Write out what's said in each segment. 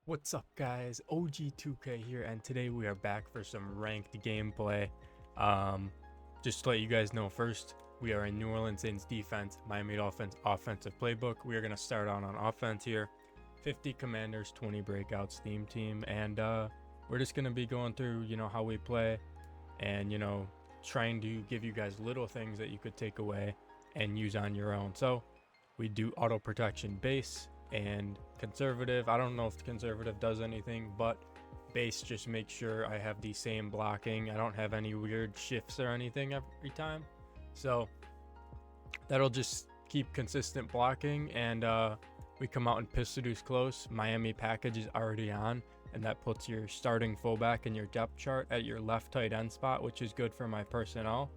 What's up guys, OG2K here, and today we are back for some ranked gameplay. Just to let you guys know first, we are in New Orleans Saints defense, Miami Dolphins offensive playbook. We are going to start out on offense here. 50 commanders, 20 breakouts, theme team, and we're just going to be going through, how we play and, trying to give you guys little things that you could take away and use on your own. So we do auto protection base and conservative. I don't know if the conservative does anything, but base just makes sure I have the same blocking. I don't have any weird shifts or anything every time, so that'll just keep consistent blocking. And we come out and piss seduce close. Miami package is already on, and that puts your starting fullback in your depth chart at your left tight end spot, which is good for my personnel.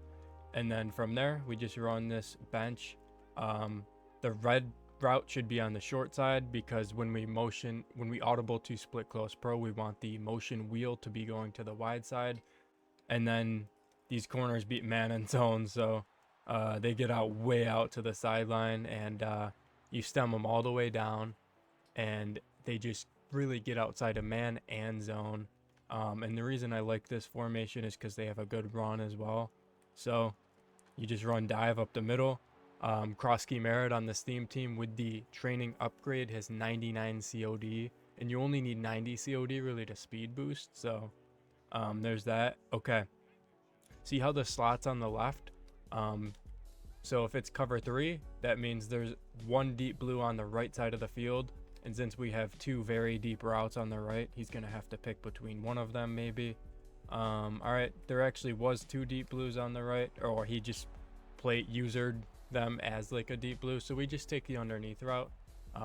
And then from there we just run this bench. The red route should be on the short side, because when we audible to split close pro, we want the motion wheel to be going to the wide side. And then these corners beat man and zone, so they get out way out to the sideline, and you stem them all the way down, and they just really get outside of man and zone. And the reason I like this formation is because they have a good run as well. So you just run dive up the middle. Krosky Merritt on this theme team with the training upgrade has 99 COD, and you only need 90 COD really to speed boost. So there's that. Okay, see how the slots on the left? So if it's cover 3, that means there's one deep blue on the right side of the field, and since we have two very deep routes on the right, he's gonna have to pick between one of them maybe. All right, there actually was two deep blues on the right, or he just usered them as like a deep blue, so we just take the underneath route.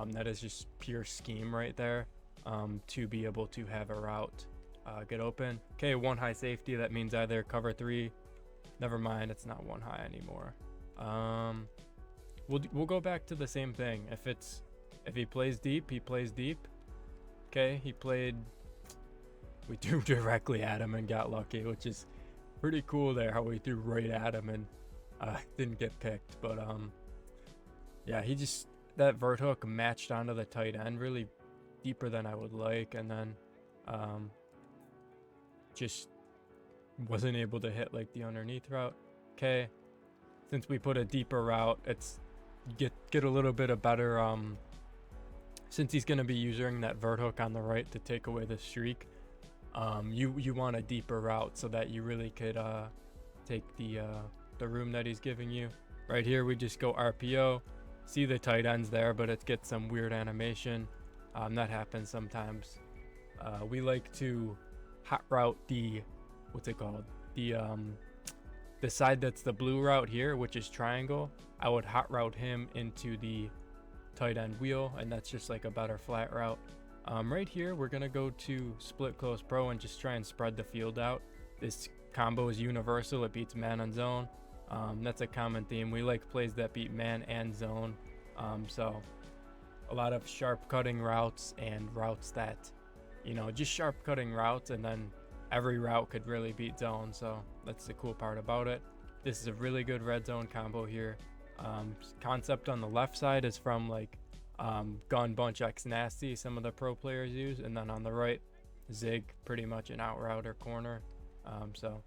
That is just pure scheme right there, to be able to have a route get open. Okay, one high safety, that means either cover 3, never mind, it's not one high anymore. We'll go back to the same thing. If he plays deep, he plays deep. Okay, we threw directly at him and got lucky, which is pretty cool there, how we threw right at him and didn't get picked. But yeah, that vert hook matched onto the tight end really deeper than I would like, and then just wasn't able to hit like the underneath route. Okay, since we put a deeper route, it's get a little bit of better, since he's going to be using that vert hook on the right to take away the streak. You want a deeper route so that you really could take the room that he's giving you. Right here we just go RPO, see the tight ends there, but it gets some weird animation. That happens sometimes. We like to hot route the the side that's the blue route here, which is triangle. I would hot route him into the tight end wheel, and that's just like a better flat route. Right here we're gonna go to split close pro and just try and spread the field out. This combo is universal, it beats man and zone. That's a common theme. We like plays that beat man and zone. So a lot of sharp cutting routes and routes that, just sharp cutting routes, and then every route could really beat zone. So that's the cool part about it. This is a really good red zone combo here. Concept on the left side is from like Gun Bunch X Nasty, some of the pro players use, and then on the right, Zig, pretty much an out route or corner. So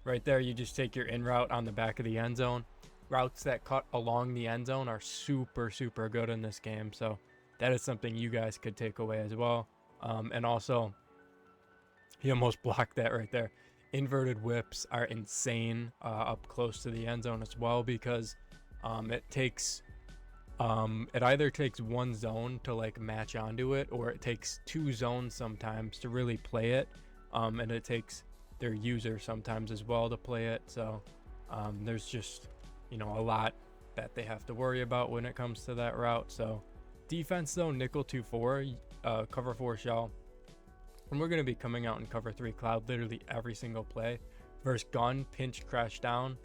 right there, you just take your in route on the back of the end zone. Routes that cut along the end zone are super good in this game, so that is something you guys could take away as well. And also, he almost blocked that right there. Inverted whips are insane up close to the end zone as well, because it either takes one zone to like match onto it, or it takes two zones sometimes to really play it, and it takes their user sometimes as well to play it. So there's just a lot that they have to worry about when it comes to that route. So defense though, nickel 2-4, cover 4 shell, and we're going to be coming out in cover 3 cloud literally every single play. Versus gun pinch crash down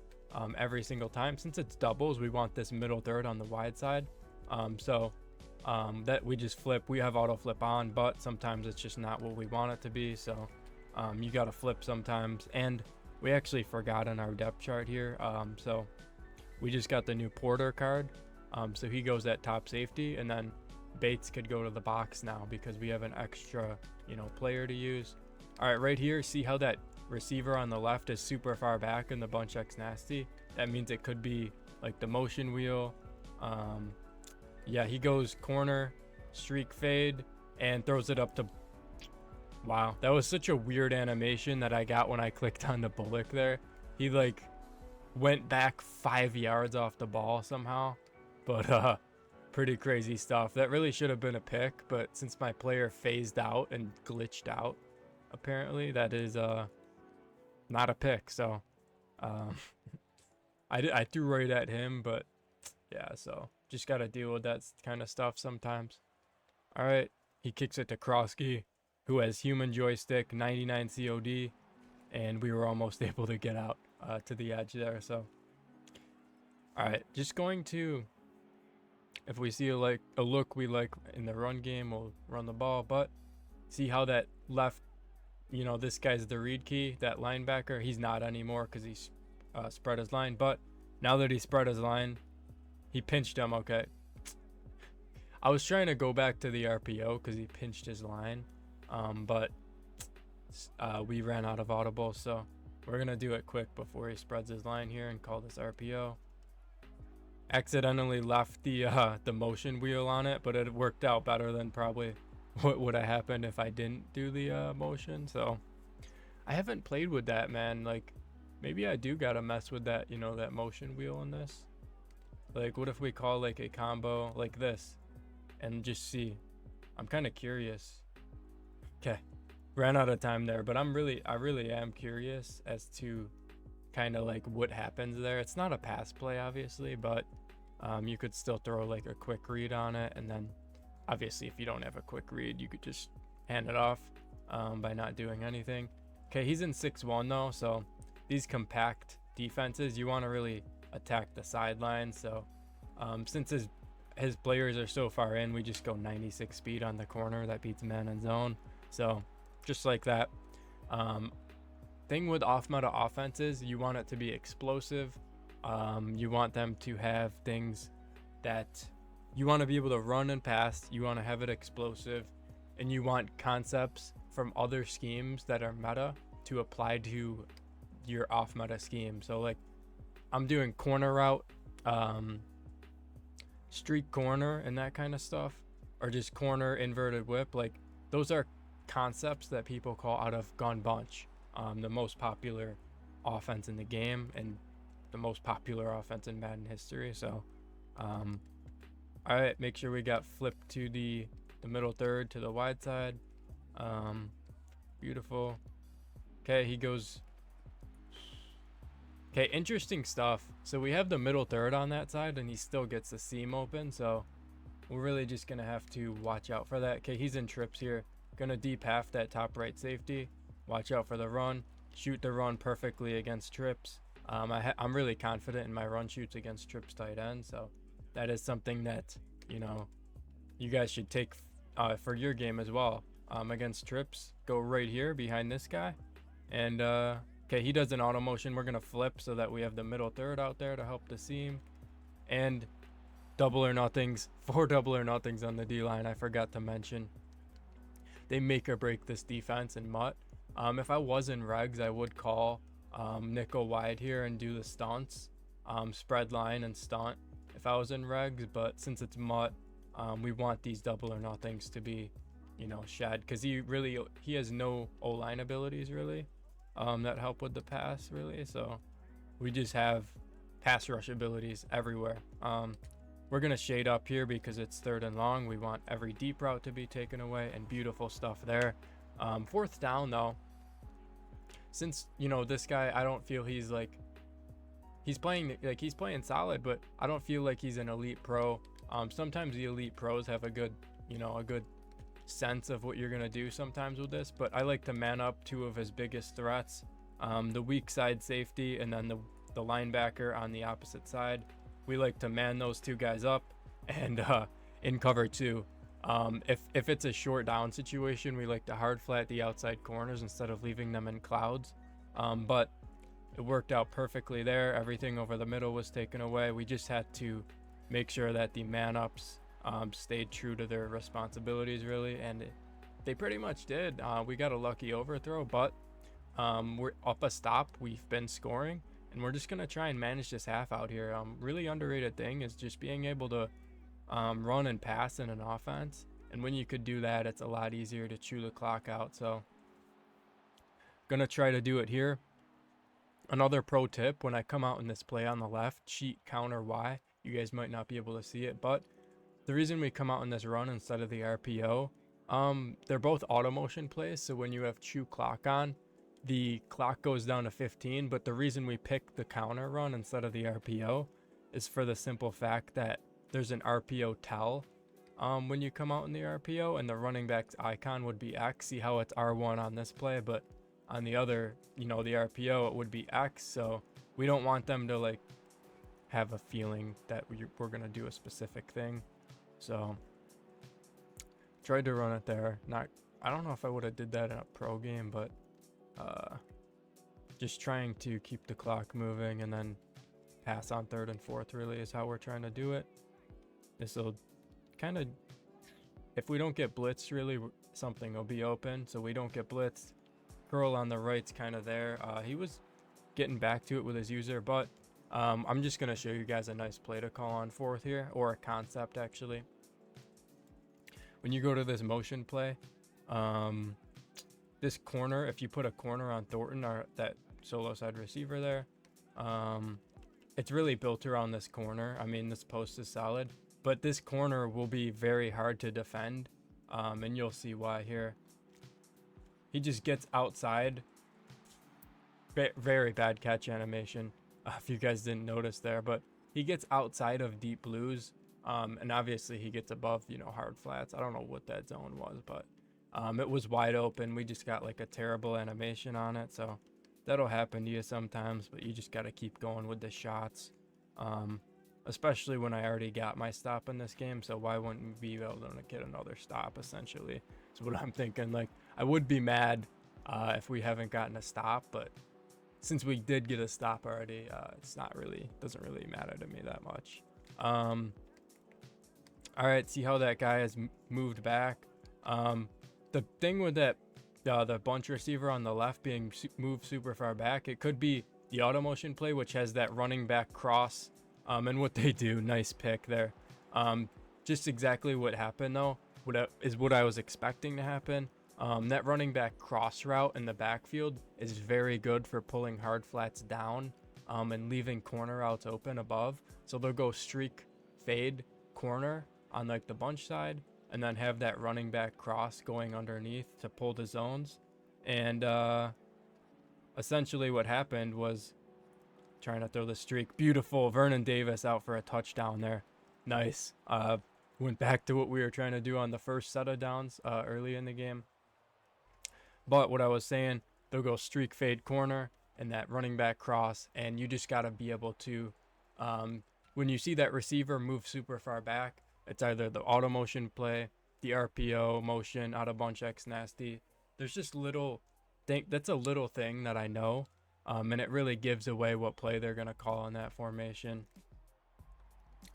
every single time. Since it's doubles, we want this middle third on the wide side, that we just flip. We have auto flip on, but sometimes it's just not what we want it to be, so you got to flip sometimes. And we actually forgot in our depth chart here, so we just got the new Porter card, so he goes at top safety, and then Bates could go to the box now because we have an extra, player to use. All right, right here, see how that receiver on the left is super far back in the bunch X nasty? That means it could be like the motion wheel. Yeah, he goes corner, streak fade, and throws it up to... Wow, that was such a weird animation that I got when I clicked on the bullock there. He like went back 5 yards off the ball somehow. But pretty crazy stuff. That really should have been a pick, but since my player phased out and glitched out, apparently that is not a pick. So I threw right at him, but yeah, so just got to deal with that kind of stuff sometimes. All right, he kicks it to Krosky, who has human joystick, 99 COD, and we were almost able to get out to the edge there. So all right, just going to, if we see a look we like in the run game, we'll run the ball. But see how that left, this guy's the read key, that linebacker. He's not anymore because he's spread his line. But now that he spread his line, he pinched him. Okay, I was trying to go back to the RPO because he pinched his line, but we ran out of audible, so we're gonna do it quick before he spreads his line here and call this RPO. Accidentally left the motion wheel on it, but it worked out better than probably what would have happened if I didn't do the motion. So I haven't played with that, man. Like, maybe I do gotta mess with that, that motion wheel in this. Like, what if we call like a combo like this and just see? I'm kind of curious. Okay, ran out of time there, but I really am curious as to kind of like what happens there. It's not a pass play, obviously, but you could still throw like a quick read on it, and then obviously if you don't have a quick read, you could just hand it off by not doing anything. Okay, he's in 6-1 though, so these compact defenses, you want to really attack the sideline. So since his players are so far in, we just go 96 speed on the corner. That beats man and zone. So just like that. Thing with off meta offenses, you want it to be explosive. You want them to have things that you want to be able to run and pass. You want to have it explosive, and you want concepts from other schemes that are meta to apply to your off meta scheme. So like I'm doing corner route, streak corner and that kind of stuff, or just corner inverted whip. Like those are concepts that people call out of gun bunch. The most popular offense in the game and the most popular offense in Madden history. So all right, make sure we got flipped to the middle third to the wide side. Beautiful. Okay, he goes. Okay, interesting stuff. So we have the middle third on that side, and he still gets the seam open, so we're really just gonna have to watch out for that. Okay, he's in trips here, gonna deep half that top right safety. Watch out for the run. Shoot the run perfectly against trips. I'm really confident in my run shoots against trips tight end, so that is something that you guys should take for your game as well. Against trips, go right here behind this guy, and okay, he does an auto motion. We're gonna flip so that we have the middle third out there to help the seam, and double or nothings, 4 double or nothings on the D line. I forgot to mention, they make or break this defense in MUT. If I was in regs, I would call nickel wide here and do the stunts, spread line and stunt if I was in regs, but since it's MUT, we want these double or nothings to be shed, because he has no O-line abilities really that help with the pass really, so we just have pass rush abilities everywhere. We're gonna shade up here because it's 3rd and long. We want every deep route to be taken away, and beautiful stuff there. 4th down though, since this guy, I don't feel he's playing solid, but I don't feel like he's an elite pro. Sometimes the elite pros have a good sense of what you're gonna do sometimes with this, but I like to man up 2 of his biggest threats, the weak side safety and then the linebacker on the opposite side. We like to man those 2 guys up, and in cover 2. If it's a short down situation, we like to hard flat the outside corners instead of leaving them in clouds. But it worked out perfectly there. Everything over the middle was taken away. We just had to make sure that the man ups stayed true to their responsibilities really, and they pretty much did. We got a lucky overthrow, but we're up a stop. We've been scoring, and we're just gonna try and manage this half out here. Really underrated thing is just being able to run and pass in an offense, and when you could do that, it's a lot easier to chew the clock out. So gonna try to do it here. Another pro tip: when I come out in this play on the left, cheat counter Y. You guys might not be able to see it, but the reason we come out in this run instead of the RPO, they're both auto motion plays. So when you have chew clock on, the clock goes down to 15. But the reason we pick the counter run instead of the RPO is for the simple fact that there's an RPO tell when you come out in the RPO, and the running back's icon would be X. See how it's R1 on this play, but on the other, the RPO, it would be X. So we don't want them to like have a feeling that we're gonna do a specific thing. So tried to run it there. I don't know if I would have did that in a pro game, but just trying to keep the clock moving and then pass on 3rd and 4th really is how we're trying to do it. This will kind of, if we don't get blitzed really, something will be open, so we don't get blitzed. Curl on the right's kind of there. He was getting back to it with his user, but I'm just going to show you guys a nice play to call on 4th here, or a concept actually. When you go to this motion play, this corner, if you put a corner on Thornton or that solo side receiver there, it's really built around this corner. I mean, this post is solid, but this corner will be very hard to defend, and you'll see why here. He just gets outside. Very bad catch animation, if you guys didn't notice there, but he gets outside of deep blues. And obviously he gets above, hard flats. I don't know what that zone was, but it was wide open. We just got like a terrible animation on it. So that'll happen to you sometimes, but you just got to keep going with the shots. Especially when I already got my stop in this game. So why wouldn't we be able to get another stop, essentially? Is what I'm thinking. Like, I would be mad if we haven't gotten a stop, but since we did get a stop already, doesn't really matter to me that much. All right, see how that guy has moved back. The thing with that, the bunch receiver on the left being moved super far back, it could be the auto motion play, which has that running back cross. And what they do, nice pick there. Just exactly what happened though, what I was expecting to happen. That running back cross route in the backfield is very good for pulling hard flats down, and leaving corner routes open above. So they'll go streak, fade, corner on like the bunch side, and then have that running back cross going underneath to pull the zones. And essentially what happened was, trying to throw the streak, beautiful, Vernon Davis out for a touchdown there. Nice. Went back to what we were trying to do on the first set of downs early in the game. But what I was saying, they'll go streak, fade, corner, and that running back cross, and you just got to be able to, when you see that receiver move super far back, it's either the auto motion play, the RPO motion, out of bunch X nasty. There's just that's a little thing that I know, and it really gives away what play they're going to call in that formation.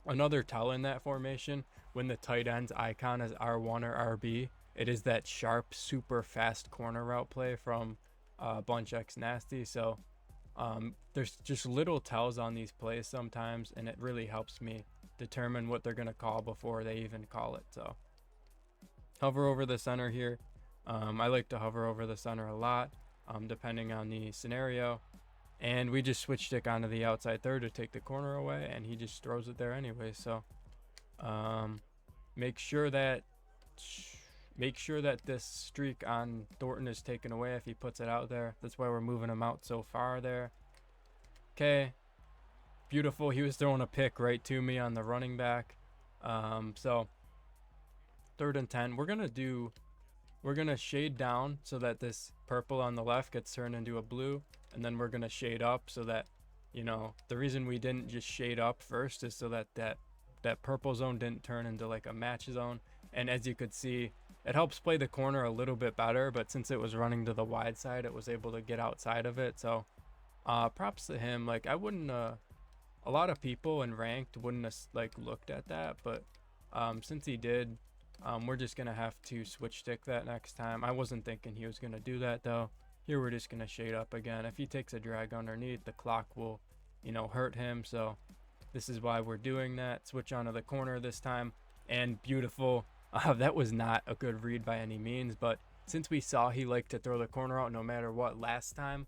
Another tell in that formation, when the tight end's icon is R1 or RB, it is that sharp, super fast corner route play from bunch X nasty. So there's just little tells on these plays sometimes, and it really helps me determine what they're going to call before they even call it. So hover over the center here. I like to hover over the center a lot, depending on the scenario. And we just switch stick onto the outside third to take the corner away, and he just throws it there anyway. So make sure that this streak on Thornton is taken away if he puts it out there. That's why we're moving him out so far there. Okay, beautiful. He was throwing a pick right to me on the running back. So 3rd and 10. We're gonna shade down so that this purple on the left gets turned into a blue, and then we're gonna shade up so that, the reason we didn't just shade up first is so that that purple zone didn't turn into like a match zone. And as you could see, it helps play the corner a little bit better, but since it was running to the wide side, it was able to get outside of it. So props to him. Like, I wouldn't a lot of people in ranked wouldn't have like looked at that, but Since he did, we're just going to have to switch stick that next time. I wasn't thinking he was going to do that though. Here we're just going to shade up again. If he takes a drag underneath, the clock will, hurt him. So this is why we're doing that. Switch onto the corner this time, and beautiful. That was not a good read by any means, but since we saw he liked to throw the corner out no matter what last time,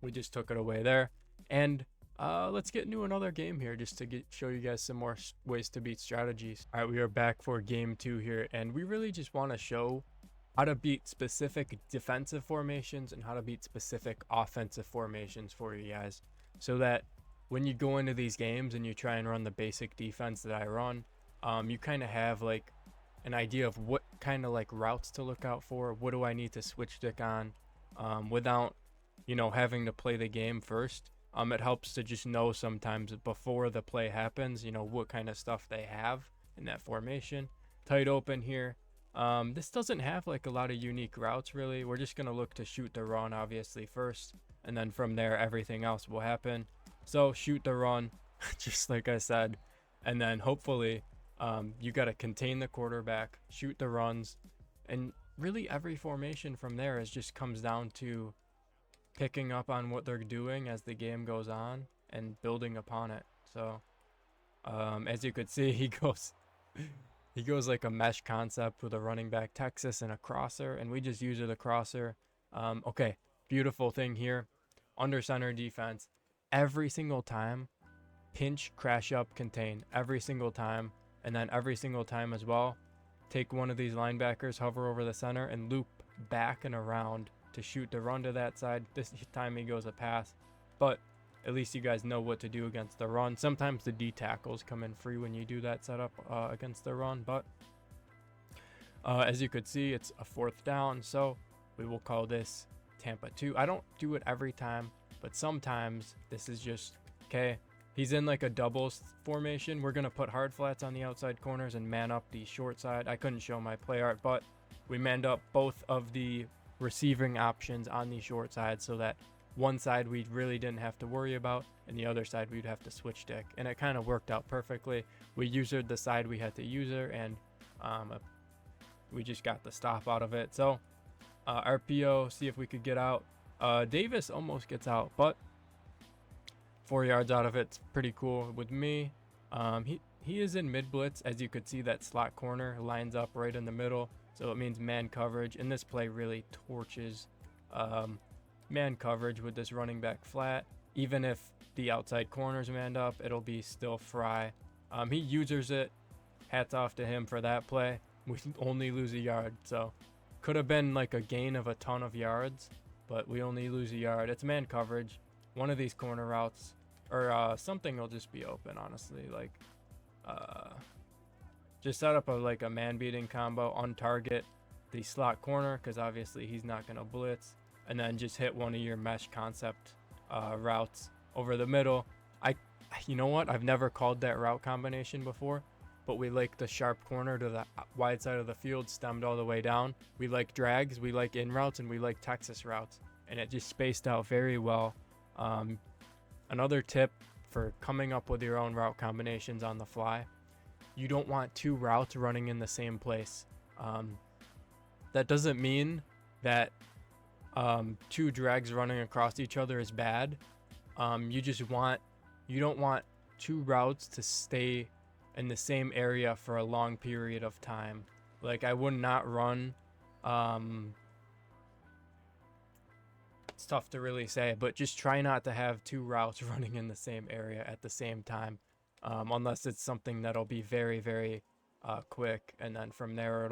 we just took it away there. And let's get into another game here just to show you guys some more ways to beat strategies. All right, we are back for game 2 here, and we really just want to show how to beat specific defensive formations and how to beat specific offensive formations for you guys, so that when you go into these games and you try and run the basic defense that I run, you kind of have like an idea of what kind of like routes to look out for. What do I need to switch stick on without, having to play the game first. It helps to just know sometimes before the play happens, what kind of stuff they have in that formation. Tight open here. This doesn't have like a lot of unique routes really. We're just going to look to shoot the run obviously first, and then from there everything else will happen. So shoot the run, just like I said, and then hopefully you got to contain the quarterback, shoot the runs, and really every formation from there just comes down to picking up on what they're doing as the game goes on and building upon it. So as you could see, he goes like a mesh concept with a running back Texas and a crosser, and we just use it a crosser. Okay, beautiful thing here, under center defense. Every single time, pinch, crash up, contain. Every single time. And then every single time as well, take one of these linebackers, hover over the center, and loop back and around to shoot the run to that side. This time he goes a pass. But at least you guys know what to do against the run. Sometimes the D tackles come in free when you do that setup against the run. But as you could see, it's a 4th down. So we will call this Tampa 2. I don't do it every time, but sometimes this is just, okay, he's in like a double formation. We're going to put hard flats on the outside corners and man up the short side. I couldn't show my play art, but we manned up both of the receiving options on the short side so that one side we really didn't have to worry about, and the other side we'd have to switch stick. And it kind of worked out perfectly. We usered the side we had to user, and we just got the stop out of it. So RPO, see if we could get out. Davis almost gets out, but 4 yards out of it's pretty cool with me. He is in mid blitz. As you could see, that slot corner lines up right in the middle, so it means man coverage, and this play really torches man coverage with this running back flat. Even if the outside corner's manned up, it'll be still fry. He users it. Hats off to him for that play. We only lose a yard, so could have been like a gain of a ton of yards, but we only lose a yard. It's man coverage. One of these corner routes or something will just be open, honestly. Like just set up a man beating combo on target the slot corner, because obviously he's not going to blitz, and then just hit one of your mesh concept routes over the middle. You know what, I've never called that route combination before, but we like the sharp corner to the wide side of the field stemmed all the way down. We like drags, we like in routes, and we like Texas routes, and it just spaced out very well. Another tip for coming up with your own route combinations on the fly: you don't want 2 routes running in the same place. That doesn't mean that 2 drags running across each other is bad. You don't want 2 routes to stay in the same area for a long period of time. Like, I would not run it's tough to really say, but just try not to have 2 routes running in the same area at the same time, unless it's something that'll be very, very quick, and then from there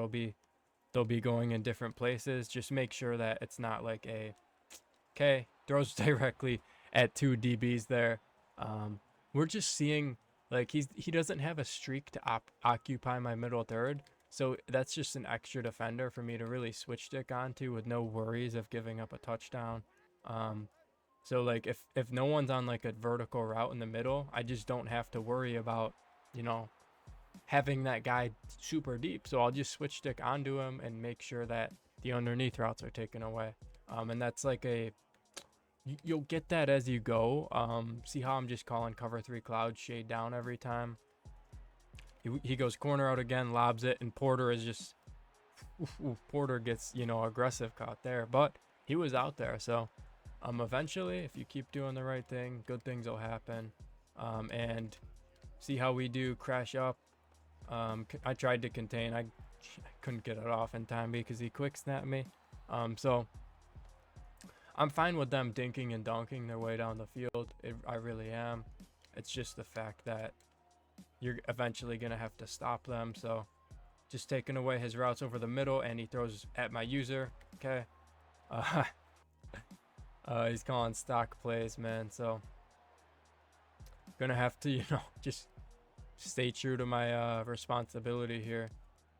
they'll be going in different places. Just make sure that it's not like throws directly at 2 DBs there. We're just seeing like he doesn't have a streak to occupy my middle third, so that's just an extra defender for me to really switch stick onto with no worries of giving up a touchdown. So like if no one's on like a vertical route in the middle, I just don't have to worry about, having that guy super deep. So I'll just switch stick onto him and make sure that the underneath routes are taken away. And that's like you'll get that as you go. See how I'm just calling cover 3 cloud shade down every time? He goes corner out again, lobs it, and Porter is just Porter gets, aggressive caught there, but he was out there. So eventually, if you keep doing the right thing, good things will happen. And see how we do crash up. I tried to contain. I couldn't get it off in time because he quick snapped me. So I'm fine with them dinking and dunking their way down the field. I really am. It's just the fact that you're eventually going to have to stop them. So just taking away his routes over the middle, and he throws at my user. Okay. He's calling stock plays, man. So gonna have to, just stay true to my responsibility here.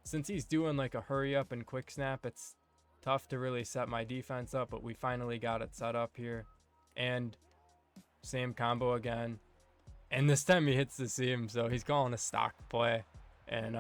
Since he's doing like a hurry up and quick snap, it's tough to really set my defense up, but we finally got it set up here. And same combo again. And this time he hits the seam, so he's calling a stock play. And,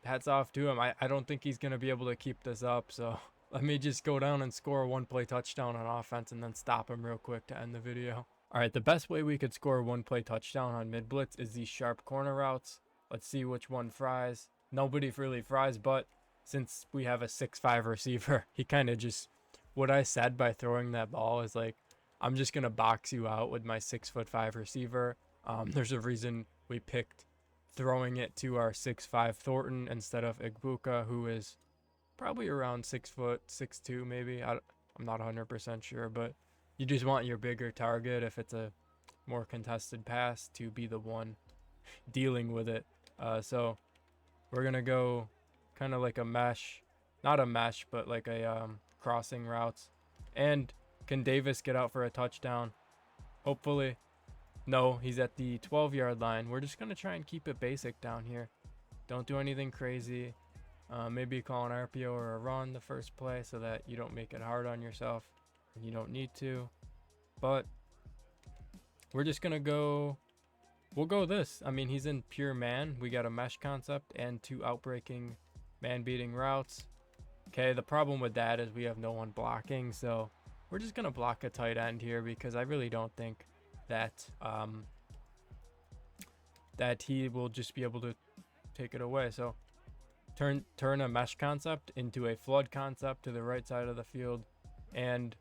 hats off to him. I don't think he's going to be able to keep this up, so let me just go down and score a one-play touchdown on offense and then stop him real quick to end the video. All right, the best way we could score a one-play touchdown on mid-blitz is these sharp corner routes. Let's see which one fries. Nobody really fries, but since we have a 6'5" receiver, he kind of just, what I said by throwing that ball is like, I'm just going to box you out with my 6'5" receiver. There's a reason we picked throwing it to our 6'5" Thornton instead of Igbuka, who is probably around 6 foot, 6'2" maybe. I'm not 100% sure, but you just want your bigger target if it's a more contested pass to be the one dealing with it. So we're going to go kind of like a mesh, not a mesh, but like a crossing routes. And can Davis get out for a touchdown? Hopefully. No, he's at the 12-yard line. We're just going to try and keep it basic down here. Don't do anything crazy. Maybe call an RPO or a run the first play so that you don't make it hard on yourself. You don't need to. But we're just going to go. We'll go this. I mean, he's in pure man. We got a mesh concept and 2 outbreaking man-beating routes. Okay, the problem with that is we have no one blocking. So we're just going to block a tight end here because I really don't think that that he will just be able to take it away. So turn a mesh concept into a flood concept to the right side of the field. And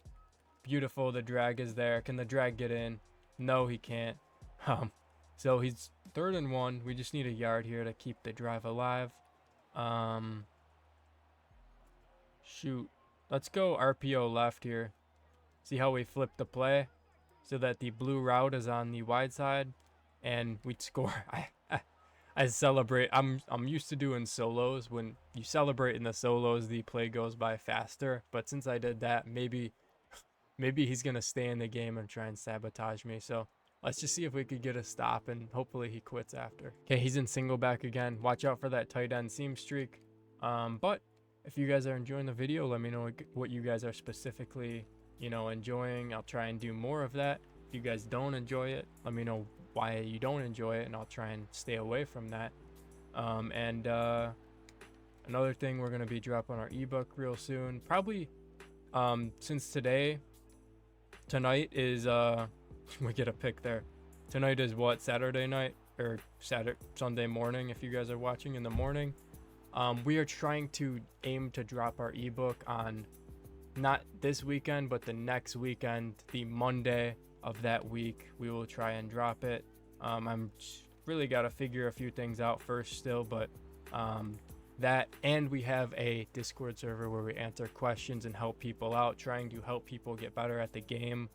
beautiful, the drag is there. Can the drag get in? No, he can't. So he's 3rd and 1. We just need a yard here to keep the drive alive. Shoot. Let's go RPO left here. See how we flip the play so that the blue route is on the wide side and we'd score. I celebrate. I'm used to doing solos. When you celebrate in the solos, the play goes by faster. But since I did that, maybe he's going to stay in the game and try and sabotage me. So let's just see if we could get a stop, and hopefully he quits after. Okay, he's in single back again. Watch out for that tight end seam streak. But if you guys are enjoying the video, let me know what you guys are specifically, enjoying. I'll try and do more of that. If you guys don't enjoy it, let me know why you don't enjoy it, and I'll try and stay away from that. Another thing, we're going to be dropping our ebook real soon. Probably since tonight is we get a pick there. Tonight is what, Saturday night or Sunday morning if you guys are watching in the morning. We are trying to aim to drop our ebook on not this weekend, but the next weekend, the Monday of that week. We will try and drop it. I'm really got to figure a few things out first still, but that, and we have a Discord server where we answer questions and help people out, trying to help people get better at the game.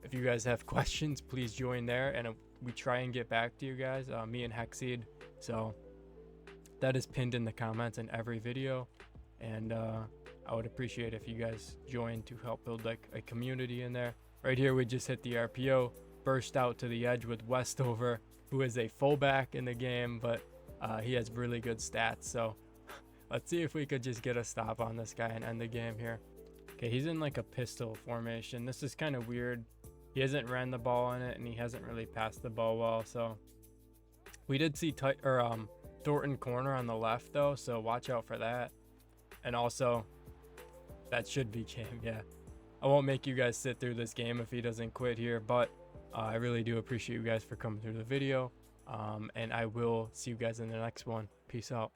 If you guys have questions, please join there, and we try and get back to you guys, me and Hexseed. So that is pinned in the comments in every video, and I would appreciate if you guys join to help build like a community in there. Right here, we just hit the RPO, burst out to the edge with Westover, who is a fullback in the game, but he has really good stats. So let's see if we could just get a stop on this guy and end the game here. Okay, he's in like a pistol formation. This is kind of weird. He hasn't ran the ball in it, and he hasn't really passed the ball well. So we did see Thornton corner on the left though, so watch out for that. And also, that should be game. Yeah, I won't make you guys sit through this game if he doesn't quit here, but I really do appreciate you guys for coming through the video. And I will see you guys in the next one. Peace out.